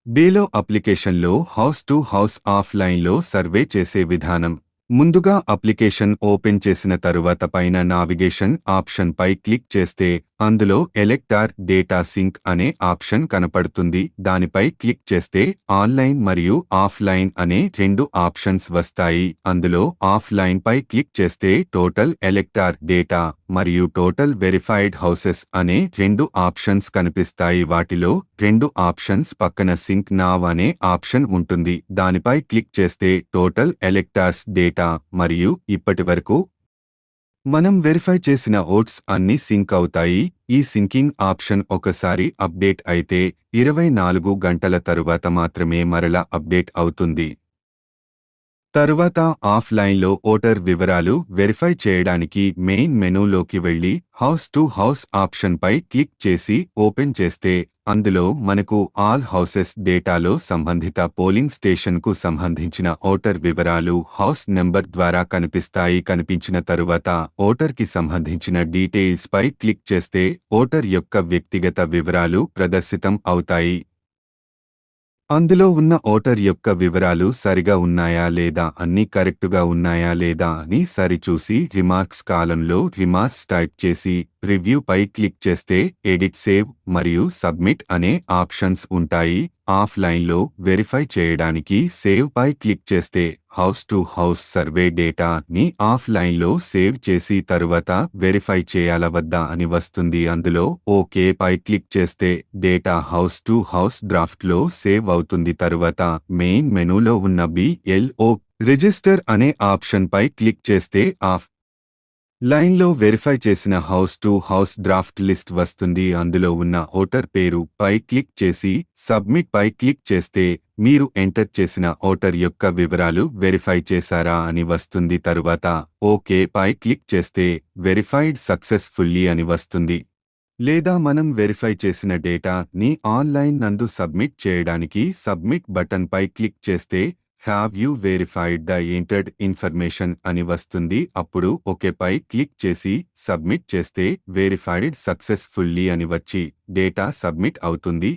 డేలో అప్లికేషన్లో house to house ఆఫ్లైన్లో సర్వే చేసే విధానం. ముందుగా అప్లికేషన్ ఓపెన్ చేసిన తరువాత పైన నావిగేషన్ ఆప్షన్ పై క్లిక్ చేస్తే అందులో ఎలెక్టార్ డేటా సింక్ అనే ఆప్షన్ కనపడుతుంది. దానిపై క్లిక్ చేస్తే ఆన్లైన్ మరియు ఆఫ్లైన్ అనే రెండు ఆప్షన్స్ వస్తాయి. అందులో ఆఫ్లైన్ పై క్లిక్ చేస్తే టోటల్ ఎలెక్టార్ డేటా మరియు టోటల్ వెరిఫైడ్ హౌసెస్ అనే రెండు ఆప్షన్స్ కనిపిస్తాయి. వాటిలో రెండు ఆప్షన్స్ పక్కన సింక్ నావ్ అనే ఆప్షన్ ఉంటుంది. దానిపై క్లిక్ చేస్తే టోటల్ ఎలెక్టార్స్ డేటా మరియు ఇప్పటివరకు మనం వెరిఫై చేసిన ఓట్స్ అన్ని సింక్ అవుతాయి. ఈ సింకింగ్ ఆప్షన్ ఒకసారి అప్డేట్ అయితే 24 గంటల తరువాత మాత్రమే మరల అప్డేట్ అవుతుంది. తరువాత ఆఫ్లైన్లో ఓటర్ వివరాలు వెరిఫై చేయడానికి మెయిన్ మెనూలోకి వెళ్లి హౌస్ టు హౌస్ ఆప్షన్పై క్లిక్ చేసి ఓపెన్ చేస్తే అందులో మనకు ఆల్ హౌసెస్ డేటాలో సంబంధిత పోలింగ్ స్టేషన్కు సంబంధించిన ఓటర్ వివరాలు హౌస్ నెంబర్ ద్వారా కనిపిస్తాయి. కనిపించిన తరువాత ఓటర్కి సంబంధించిన డీటెయిల్స్ పై క్లిక్ చేస్తే ఓటర్ యొక్క వ్యక్తిగత వివరాలు ప్రదర్శితం అవుతాయి. అందులో ఉన్న ఓటర్ యొక్క వివరాలు సరిగా ఉన్నాయా లేదా, అన్నీ కరెక్టుగా ఉన్నాయా లేదా అని సరిచూసి రిమార్క్స్ కాలంలో రిమార్క్స్ టైప్ చేసి రివ్యూ పై క్లిక్ చేస్తే ఎడిట్, సేవ్ మరియు సబ్మిట్ అనే ఆప్షన్స్ ఉంటాయి. ఆఫ్లైన్లో వెరిఫై చేయడానికి సేవ్ పై క్లిక్ చేస్తే house to house survey data ని ఆఫ్లైన్లో సేవ్ చేసి తరువాత వెరిఫై చేయాలా వద్దా అని వస్తుంది. అందులో ఓకే పై క్లిక్ చేస్తే డేటా హౌస్ టు హౌస్ డ్రాఫ్ట్లో సేవ్ అవుతుంది. తరువాత మెయిన్ మెనూలో ఉన్న BLO రిజిస్టర్ అనే ఆప్షన్ పై క్లిక్ చేస్తే ఆఫ్ లైన్లో వెరిఫై చేసిన house to house draft list వస్తుంది. అందులో ఉన్న ఓటర్ పేరు పై క్లిక్ చేసి సబ్మిట్ పై క్లిక్ చేస్తే మీరు ఎంటర్ చేసిన ఓటర్ యొక్క వివరాలు వెరిఫై చేశారా అని వస్తుంది. తరువాత ఓకే పై క్లిక్ చేస్తే వెరిఫైడ్ సక్సెస్ఫుల్లీ అని వస్తుంది. లేదా మనం వెరిఫై చేసిన డేటా ని ఆన్లైన్ నందు సబ్మిట్ చేయడానికి సబ్మిట్ బటన్ పై క్లిక్ చేస్తే have you verified the entered information అని వస్తుంది. అప్పుడు ఓకే పై క్లిక్ చేసి సబ్మిట్ చేస్తే వెరిఫైడ్ సక్సెస్ఫుల్లీ అని వచ్చి డేటా సబ్మిట్ అవుతుంది.